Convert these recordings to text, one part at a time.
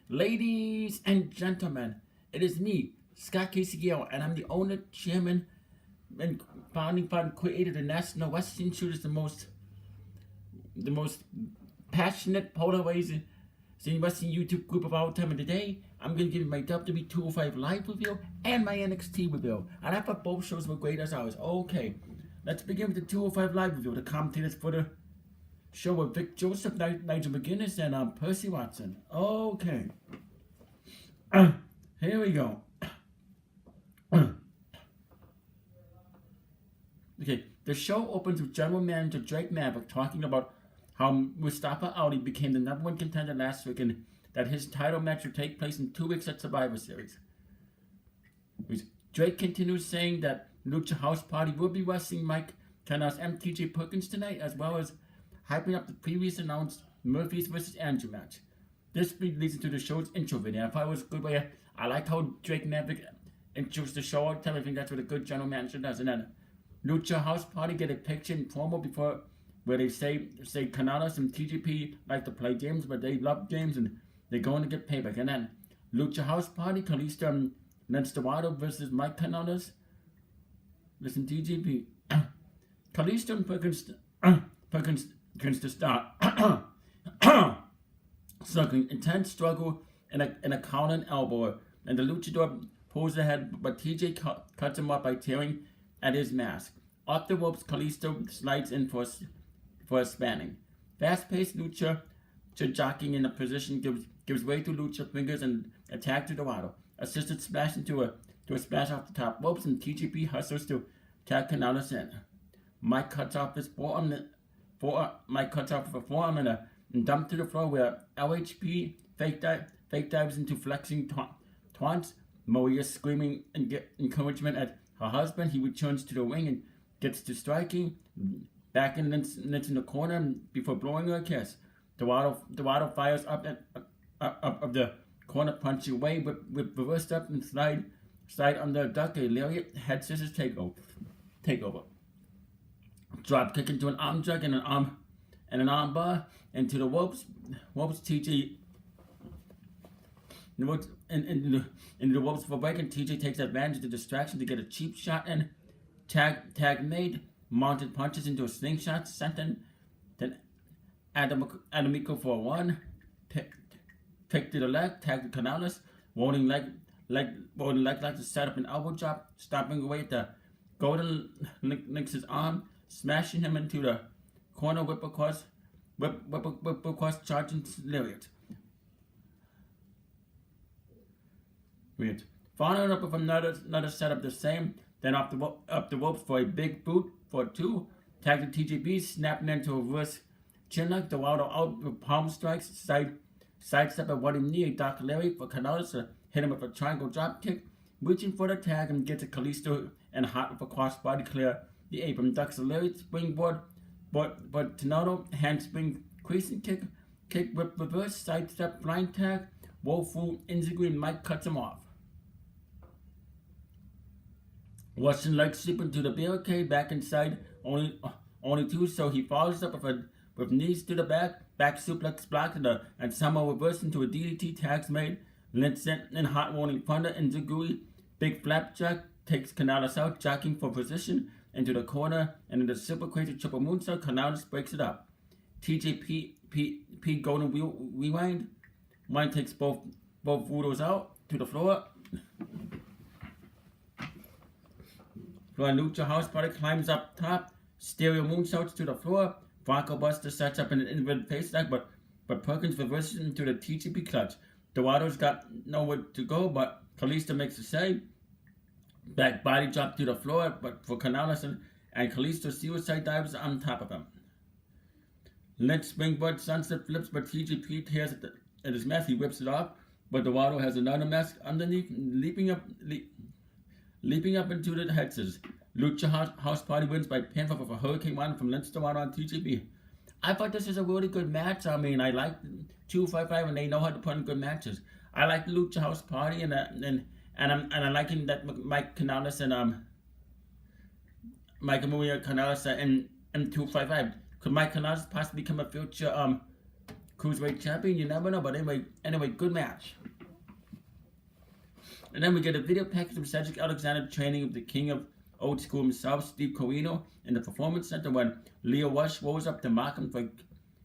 Ladies and gentlemen, it is me, Scott Casey Gale, and I'm the owner, chairman, and founding father, creator of the National Western Shooters, the most passionate, polarizing wrestling YouTube group of all time. And today, I'm going to give you my WWE 205 Live review and my NXT review. And I thought both shows were great as always. Okay, let's begin with the 205 Live review. The commentators for the show were Vic Joseph, Nigel McGuinness, and Percy Watson. Okay. Here we go. Okay, the show opens with General Manager Drake Maverick talking about how Mustafa Ali became the #1 contender last week and that his title match will take place in 2 weeks at Survivor Series. Drake continues saying that Lucha House Party will be wrestling Mike Kanellis and TJ Perkins tonight, as well as hyping up the previous announced Murphy's vs. Andrew match. This leads into the show's intro video. I thought it was a good way. I like how Drake Maverick introduced the show all the time. I think that's what a good general manager does. And then Lucha House Party get a picture and promo before where they say Kanellis and TJP like to play games, but they love games and they're going to get payback. And then Lucha House Party, Kalisto and Lance Dorado versus Mike Kanellis. Listen, TJP. Kalisto and Perkins against the start. Struggling, intense struggle and a counter and elbow. And the luchador pulls ahead, but TJ cuts him up by tearing at his mask. Off the ropes, Kalisto slides in for a spanning. Fast-paced lucha jockeying in a position gives way to lucha fingers and attack to Dorado. Assisted splash into a splash off the top ropes, and TJP hustles to tag Kanellis in. Mike cuts off his forearm. Mike cuts off with a forearm and dumped to the floor where LHP fake dives into flexing taunts. Maria screaming encouragement at her husband. He returns to the ring and gets to striking. Back in the corner before blowing her a kiss. Dorado fires up of the corner, punching away with reverse up and slide under a duck, a lariat, head scissors takeover. Drop kick into an arm drag and an arm bar into the ropes. TJ into the ropes for break, and TJ takes advantage of the distraction to get a cheap shot and tag made. Mounted punches into a slingshot, sent in. Then Adamico for a 1. Pick to the leg, tag to Kanellis. Rolling leg like to set up an elbow drop, stopping away at the Golden links his arm, smashing him into the corner, whip across charging lariat. Weird. Following up with another setup the same, then up the ropes for a big boot for 2. Tag to TJP, snapping into a reverse chin lock. Dorado out with palm strikes, sidestep at one knee, a Doc Larry for Kanellis to hit him with a triangle drop kick. Reaching for the tag and gets a Kalisto and Hot with a crossbody clear the apron. Ducks a Larry springboard, but Tornado handspring crescent kick whip reverse, sidestep blind tag, roll through Inzaguri, and Mike cuts him off. Russian leg sweep into the barricade, back inside, only 2, so he follows up with knees to the back suplex blocked, and somehow reversed into a DDT, tags made, Lynch and hot rolling thunder, Inzaguri, big flapjack, takes Kanellis out, jockeying for position, into the corner, and in the super crazy triple moonsault, Kanellis breaks it up. TJP golden rewind, one takes both Rudos out to the floor. Lucha House Party climbs up top, stereo moonsaults to the floor. Bronco Buster sets up an inverted face lock, but Perkins reverses into the TJP clutch. Dorado's got nowhere to go, but Kalisto makes a save. Back body drop to the floor, but for Kanellis and Kalisto suicide dives on top of him. Lynch springboard sunset flips, but TJP tears at his mask. He whips it off, but Dorado has another mask underneath, leaping up into the head scissors. Lucha House Party wins by pinfall with a Hurricane Run from Lynch Dorado on TJP. I thought this was a really good match. I mean, I like 255 and they know how to put in good matches. I like the Lucha House Party and I'm liking that Mike Kanellis and Maria Kanellis and 255. Could Mike Kanellis possibly become a future Cruiserweight champion. You never know, but anyway, good match. And then we get a video package of Cedric Alexander training with the king of old school himself, Steve Corino, in the Performance Center when Leo Rush rolls up to mock him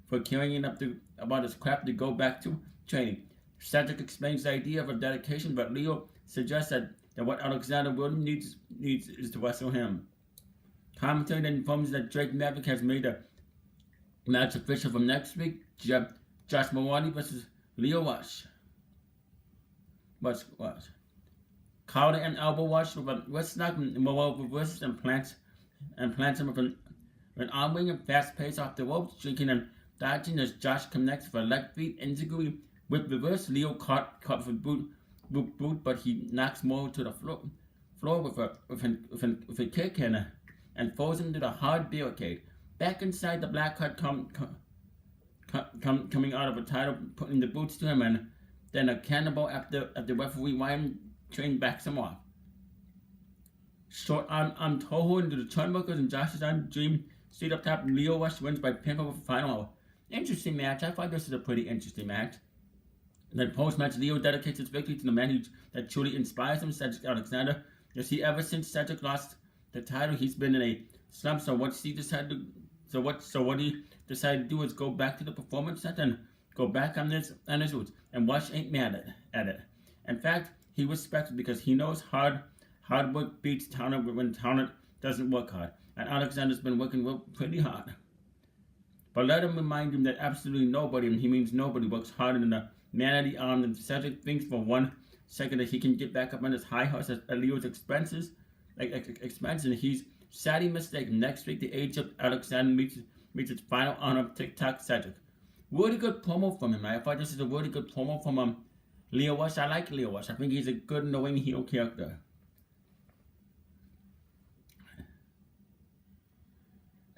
for carrying up about his crap to go back to training. Cedric explains the idea of a dedication, but Leo suggests that what Alexander really needs is to wrestle him. Commentary then informs that Drake Maverick has made a match official for next week. Josh Marwani versus Leo Rush. What's Collar and elbow wash with a wrist knock, Morrow reverses and plants him with an arm wing and fast pace off the ropes, drinking and dodging as Josh connects for a leg feet enziguri with reverse. Leo caught for boot, but he knocks Morrow to the floor with a kick and throws him to the hard barricade. Back inside, the black card coming out of a title, putting the boots to him, and then a cannonball after referee Ryan Train backs him off. Short arm Toho into the turnbuckles and Josh's arm Dream Street up top. Leo Rush wins by pinfall for final. Interesting match. I thought this was a pretty interesting match. Then post-match, Leo dedicates his victory to the man that truly inspires him, Cedric Alexander. You see, ever since Cedric lost the title, he's been in a slump. So what he decided to do is go back to the Performance Center and go back on his roots. And Rush ain't mad at it. In fact, he respects it because he knows hard work beats talent when talent doesn't work hard. And Alexander's been working pretty hard. But let him remind him that absolutely nobody, and he means nobody, works harder than the man at the arm. And Cedric thinks for 1 second that he can get back up on his high horse at Leo's expense, and he's sadly mistaken. Next week, the age of Alexander meets its final honor of TikTok Cedric. Really good promo from him. I thought this is a really good promo from Leo Rush. I like Leo Rush. I think he's a good, knowing heel character.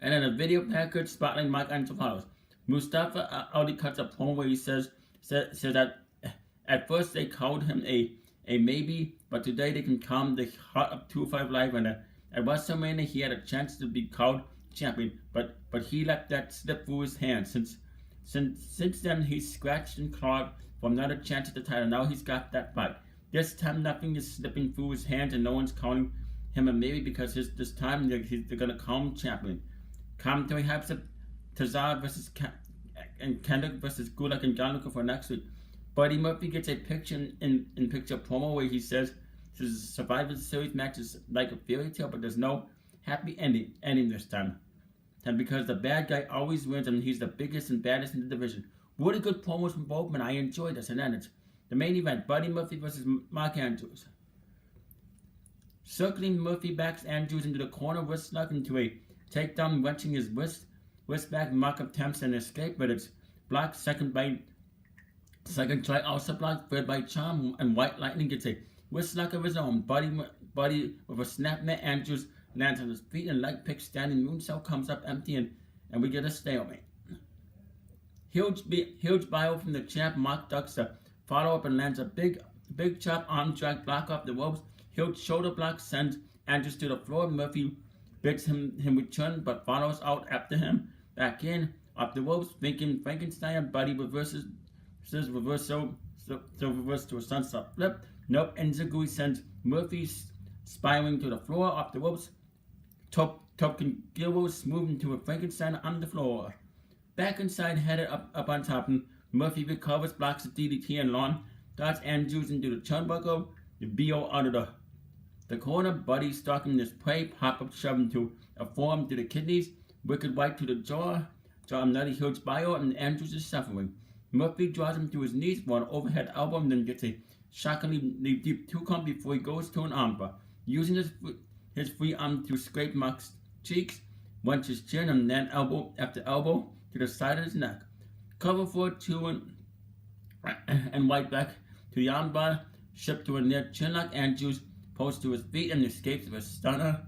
And then a video package spotlighting Mike Angelos. Mustafa Ali cuts a promo where he says that at first they called him a maybe, but today they can calm the heart of 205 Live, and at WrestleMania he had a chance to be called champion, but he let that slip through his hands. Since then he's scratched and clawed for another chance at the title. Now he's got that fight. This time nothing is slipping through his hands, and no one's calling him a maybe because this time they're gonna call him champion. Commentary hypes up Tazar versus and Kendrick versus Gulak and Gianluca for next week. Buddy Murphy gets a picture in picture promo where he says the Survivor Series match is like a fairy tale, but there's no happy ending this time. And because the bad guy always wins, and he's the biggest and baddest in the division. Really good promos from both men. I enjoyed this. And then it's the main event: Buddy Murphy versus Mark Andrews. Circling, Murphy backs Andrews into the corner, wrist lock into a takedown, wrenching his wrist back. Mark attempts an escape, but it's blocked. Second try also blocked. Third by Charm, and White Lightning gets a wrist lock of his own. Buddy with a snap net. Andrews lands on his feet and leg pick. Standing moonsault comes up empty, and we get a stalemate. Huge bio from the champ. Mark ducks a follow up and lands a big chop arm drag block off the ropes. Huge shoulder block sends Andrews to the floor. Murphy bids him return, but follows out after him. Back in, off the ropes, thinking Frankenstein. Buddy reverses to a sunset flip. Nope, Enziguri sends Murphy spiraling to the floor. Off the ropes, Token Gilbo smooth into a Frankenstein on the floor. Back inside, headed up on top, and Murphy recovers, blocks the DDT and lawn, dodges Andrews into the turnbuckle. The BO out of the corner. Buddy stalking this prey, pop-up shove into a forearm to the kidneys, wicked right to the jaw another huge bio, and Andrews is suffering. Murphy draws him to his knees for an overhead elbow, and then gets a shockingly deep 2 count before he goes to an armbar. Using his free arm to scrape Mark's cheeks, wrench his chin, and then elbow after elbow to the side of his neck. Cover for 2 and right back to the armbar, shipped to a near chinlock. Andrews pulls to his feet and escapes with a stunner.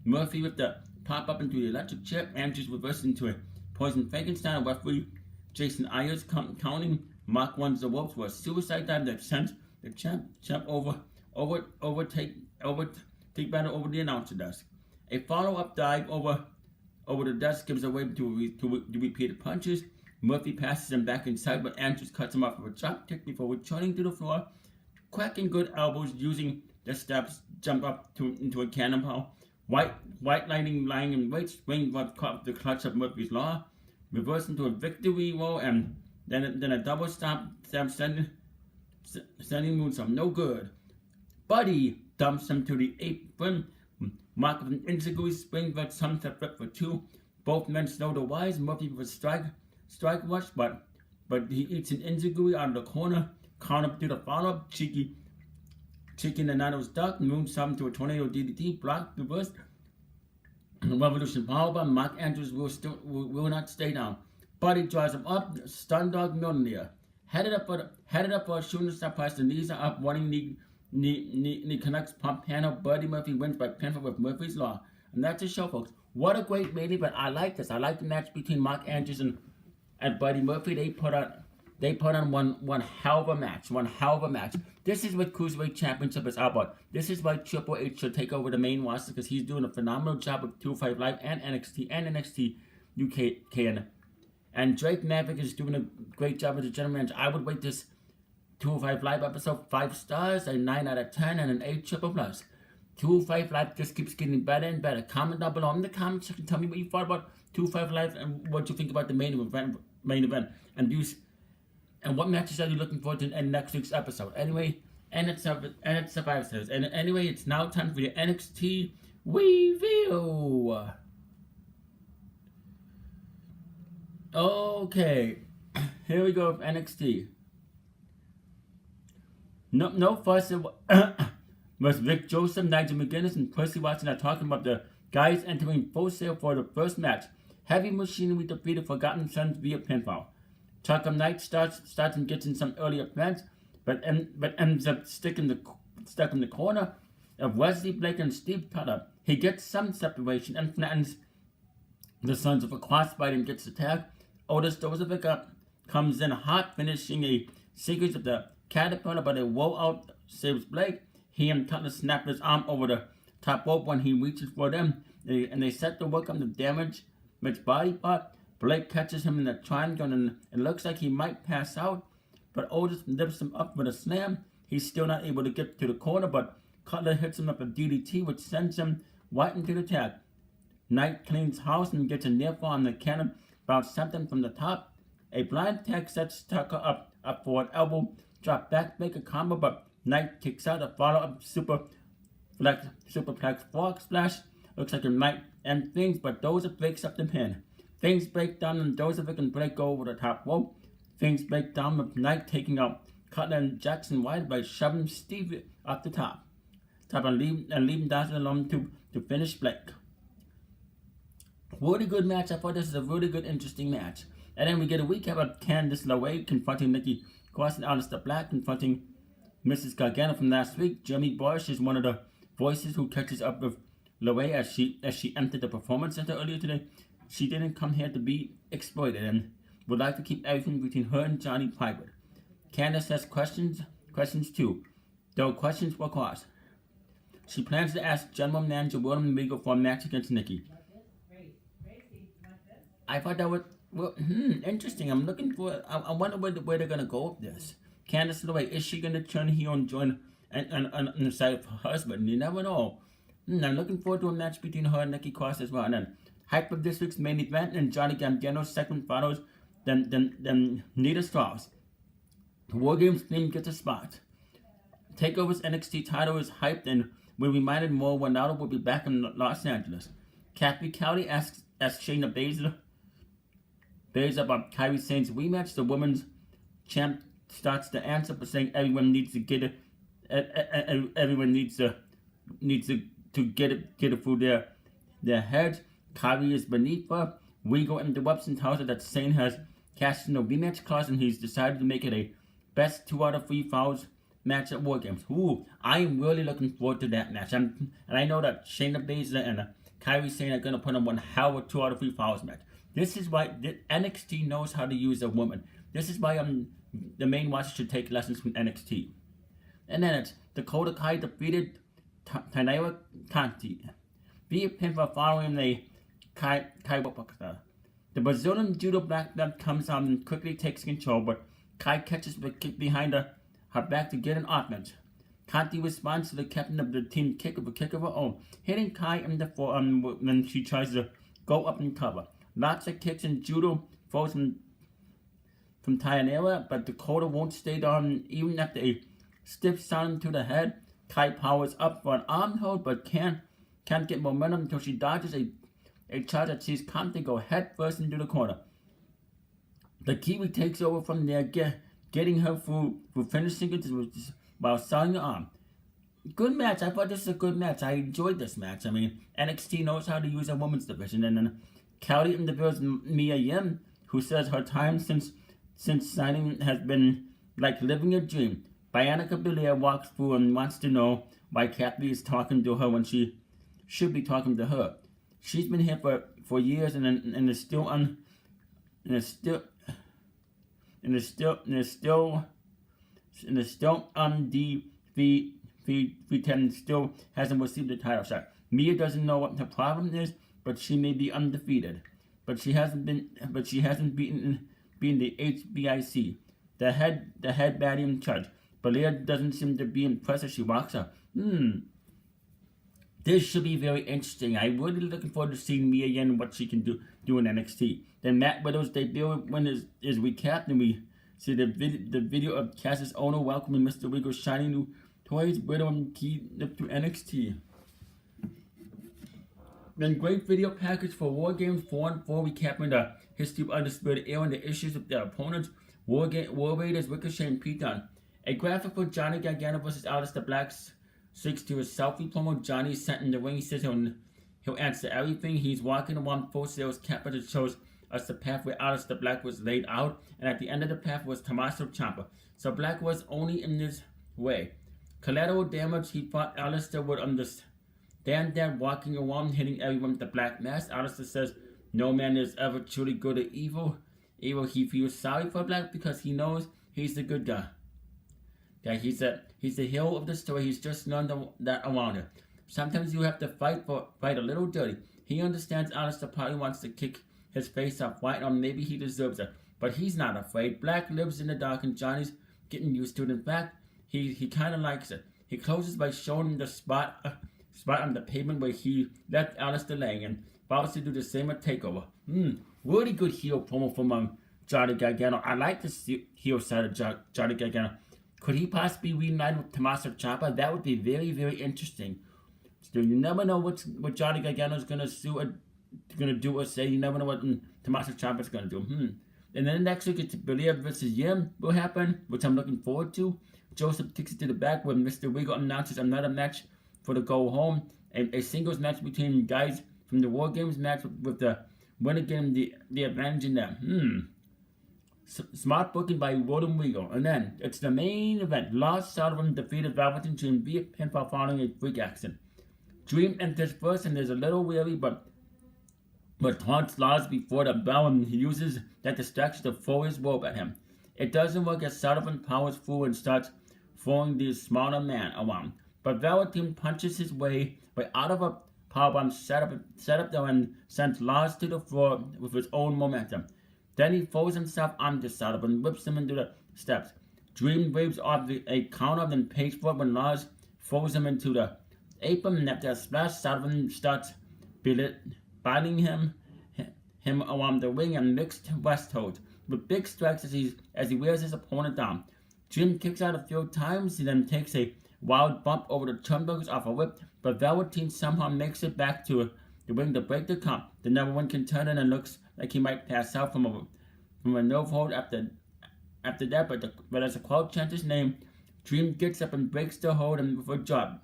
Murphy with the pop-up into the electric chair. Andrews reverses into a poison Frankenstein. Referee Jason Ayers counting. Mark runs the ropes for a suicide dive that sends the champ take battle over the announcer desk. A follow-up dive over the desk gives away to repeated punches. Murphy passes him back inside, but Andrews cuts him off with a drop kick before returning to the floor, cracking good elbows, using the steps, jump up into a cannonball. White Lightning lying in wait, swing caught the clutch of Murphy's Law, reverse into a victory roll, and then a double stop, sending moonsault, no good. Buddy dumps him to the apron. Mark with an Inzaguri springboard sunset flip for 2. Both men know the wise. Murphy with a strike rush, but he eats an Inzaguri out of the corner. Counter to the follow-up. Cheeky Nanado's duck. Moonsault to a tornado DDT. Block, reverse. Revolution powerbomb. Mark Andrews will not stay down. Buddy drives him up. Stun dog millionaire. Headed up for a shooting star press. The knees are up. Running knee connects. Pump handle. Buddy Murphy wins by pinfall with Murphy's Law. And that's the show, folks. What a great main event. I like this. I like the match between Mark Andrews and Buddy Murphy. They put on one hell of a match. One hell of a match. This is what Cruiserweight Championship is all about. This is why Triple H should take over the main roster, because he's doing a phenomenal job with 205 Live and NXT UK. And Drake Maverick is doing a great job as a general manager. I would rate this 205 Live episode 5 stars, a 9 out of 10, and an 8 triple plus. 205 Live just keeps getting better and better. Comment down below in the comments section. Tell me what you thought about 205 Live and what you think about the main event. And what matches are you looking forward to in next week's episode? Anyway, and it's Survivor Series. And anyway, it's now time for the NXT review. Okay, here we go with NXT. No fuss. Was Vic Joseph, Nigel McGuinness, and Percy Watson are talking about the guys entering Full Sail for the first match. Heavy Machinery defeated Forgotten Sons via pinfall. Tucker Knight starts and gets in some early offense, but ends up stuck in the corner of Wesley Blake and Steve Cutter. He gets some separation and flattens the Sons of a crossbite and gets the tag. Otis Dozovic comes in hot, finishing a sequence of the Caterpillar, but a roll out saves Blake. He and Cutler snap his arm over the top rope when he reaches for them, and they set to work on the damage with body part. Blake catches him in the triangle, and it looks like he might pass out, but Otis lifts him up with a slam. He's still not able to get to the corner, but Cutler hits him up with DDT, which sends him right into the tag. Knight cleans house and gets a near fall on the cannon, bounce something from the top. A blind tag sets Tucker up for an elbow drop back, make a combo, but Knight kicks out a follow-up superplex frog splash. Looks like it might end things, but Dozer breaks up the pin. Things break down and Dozer can break over the top rope. Things break down with Knight taking out Cutler and Jackson White by shoving Steve off the top and leaving Dawson alone to finish Blake. Really good match. I thought this was a really good, interesting match. And then we get a recap of Candice LeRae confronting Nikki Cross and Aleister Black confronting Mrs. Gargano from last week. Jeremy Borash is one of the voices who catches up with LeRae as she entered the Performance Center earlier today. She didn't come here to be exploited and would like to keep everything between her and Johnny private. Candice has questions too, though questions were crossed. She plans to ask General Manager William Regal for a match against Nikki. I thought that was interesting. I'm looking for. I wonder where they're gonna go with this. Candice LeRae, is she gonna turn heel and join on the side of her husband? You never know. I'm looking forward to a match between her and Nikki Cross as well. And then hype of this week's main event, and Johnny Gargano's segment follows. Then Nita Strauss. The War Games theme gets a spot. Takeover's NXT title is hyped, and we're reminded more when Ronaldo will be back in Los Angeles. Kathy Cowley asks Shayna Baszler about Kairi Sane's rematch. The women's champ starts to answer by saying everyone needs to get it. Everyone needs to get it through their heads. Kairi is beneath her. Regal interrupts and tells her that Sane has cashed in a rematch clause, and he's decided to make it a best 2 out of 3 falls match at War Games. Ooh, I am really looking forward to that match. And I know that Shayna Baszler and Kairi Sane are going to put on one hell of a 2 out of 3 falls match. This is why NXT knows how to use a woman. This is why the main watcher should take lessons from NXT. And then it's Dakota Kai defeated Taynara Conti via pinfall following the The Brazilian judo black belt comes on and quickly takes control, but Kai catches the kick behind her back to get an offense. Conti responds to the captain of the team kick with a kick of her own, hitting Kai in the forearm when she tries to go up and cover. Lots of kicks in judo falls from Tayanera, but Dakota won't stay down even after a stiff sound to the head. Kai powers up for an arm hold, but can't get momentum until she dodges a charge that sees Conti go head first into the corner. The Kiwi takes over from there, getting her through finishing it while selling the arm. Good match. I thought this was a good match. I enjoyed this match. I mean, NXT knows how to use a women's division. And then Kelly interviews Mia Yim, who says her time since signing has been like living a dream. Bianca Belair walks through and wants to know why Kathy is talking to her when she should be talking to her. She's been here for years and is still undefeated. Still hasn't received the title shot. Mia doesn't know what her problem is, but she may be undefeated. But she hasn't beaten the HBIC, the head baddie in charge. Belair doesn't seem to be impressed as she walks up. This should be very interesting. I'm really looking forward to seeing Mia Yim and what she can do in NXT. Then Matt Widow's debut win is recapped, and we see the video of Cass's owner welcoming Mr. Wiggle's shiny new toys, Widow and Key up to NXT. Then great video package for War Games 4 and 4, recapping the history of Undisputed Era and the issues with their opponents, War Raiders, Ricochet, and Pete Dunne. A graphic for Johnny Gargano versus Aleister Black's 6 to his selfie promo. Johnny sent in the ring. He says he'll answer everything. He's walking around Full Sail's camera that shows us the path where Aleister Black was laid out, and at the end of the path was Tommaso Ciampa. So Black was only in his way. Collateral damage. He thought Aleister would understand that, walking around hitting everyone with the black mask. Aleister says no man is ever truly good or evil. He feels sorry for Black because he knows he's the good guy. Yeah, he's the hero of the story. He's just learned that around him. Sometimes you have to fight a little dirty. He understands Aleister probably wants to kick his face off right, or maybe he deserves it. But he's not afraid. Black lives in the dark and Johnny's getting used to it. In fact, he kind of likes it. He closes by showing him the spot on the pavement where he left Aleister laying and vows to do the same at TakeOver. Really good heel promo from Johnny Gargano. I like the heel side of Johnny Gargano. Could he possibly reunite with Tommaso Ciampa? That would be very, very interesting. Still, you never know what Johnny Gargano is going to do or say. You never know what Tommaso Ciampa is going to do. And then next week it's Belair versus Yim will happen, which I'm looking forward to. Joseph takes it to the back when Mr. Wiggle announces another match for the go home. A singles match between guys from the War Games match with the winner getting the advantage in them. Smart booking by Roden Regal. And then it's the main event. Lars Sullivan defeated Velveteen Dream via pinfall following a freak accident. Dream enters first and is a little weary, but taunts Lars before the bell, and he uses that distraction to throw his robe at him. It doesn't work as Sullivan powers through and starts throwing the smaller man around. But Velveteen punches his way out of a powerbomb set up there and sends Lars to the floor with his own momentum. Then he throws himself onto Sullivan and whips him into the steps. Dream waves off a counter, then pays for it when Lars throws him into the apron, and after a splash, Sullivan starts biting him around the ring and mixed west holds with big strikes as he wears his opponent down. Dream kicks out a few times. He then takes a wild bump over the turnbuckles off a whip, but Velveteen somehow makes it back to the ring to break the count. The number one contender and looks like he might pass out from a nerve hold after that, but as the crowd chants his name, Dream gets up and breaks the hold and with a job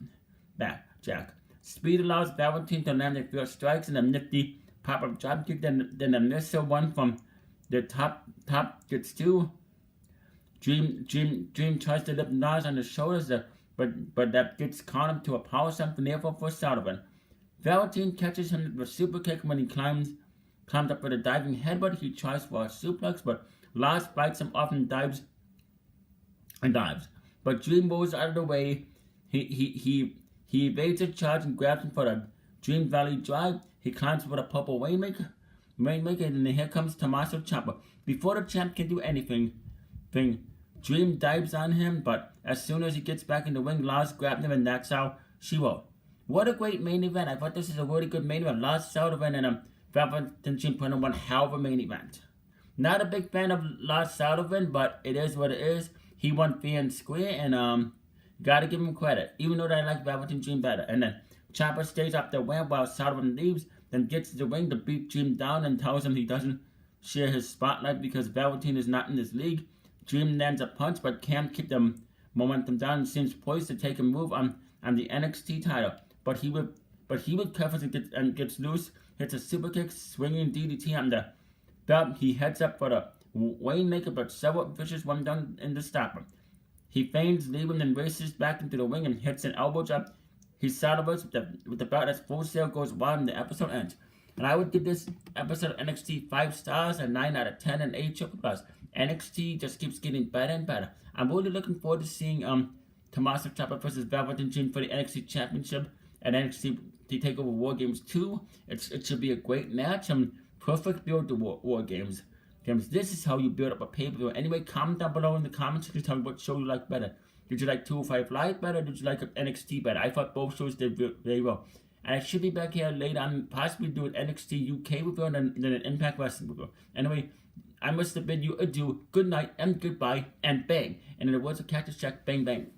back jack. Speed allows Velveteen to land a few strikes and a nifty pop-up drop kick, then a missile one from the top gets two. Dream tries to lift Lars on the shoulders, but that gets caught him to a power slam for Sullivan. Velveteen catches him with a super kick when he climbs up with a diving headbutt. He tries for a suplex, but Lars bites him off and dives. But Dream moves out of the way. He evades a charge and grabs him for the Dream Valley Drive. He climbs with a purple Waymaker, Rainmaker, and then here comes Tommaso Ciampa. Before the champ can do anything, Dream dives on him, but as soon as he gets back in the ring, Lars grabbed him, and that's how she wrote. What a great main event. I thought this is a really good main event. Lars Sullivan and Velveteen Dream put on one hell of a main event. Not a big fan of Lars Sullivan, but it is what it is. He won fair and square, and gotta give him credit, even though I like Velveteen Dream better. And then Ciampa stays up the ramp while Sullivan leaves, then gets to the ring to beat Dream down and tells him he doesn't share his spotlight because Velveteen is not in this league. Dream lands a punch, but can't keep the momentum down and seems poised to take a move on the NXT title. But he recovers and gets loose, hits a super kick, swinging DDT on the belt. He heads up for the Rainmaker, but several vicious one done in the stopper. He feigns leaving and races back into the ring and hits an elbow drop. He celebrates with the belt as Full Sail goes wild and the episode ends. And I would give this episode of NXT 5 stars, a 9 out of 10, and 8 triple plus. NXT just keeps getting better and better. I'm really looking forward to seeing Tommaso Ciampa versus Velveteen Dream for the NXT Championship and NXT TakeOver War Games 2. It should be a great match and perfect build to War Games. This is how you build up a pay-per-view. Anyway, comment down below in the comments section. Tell me what show you like better. Did you like 205 Live better? Did you like NXT better? I thought both shows did very well. And I should be back here later on, possibly do an NXT UK review and then an Impact Wrestling review. Anyway, I must bid you adieu, good night, and goodbye, and bang. And in the words of Cactus Jack, bang bang.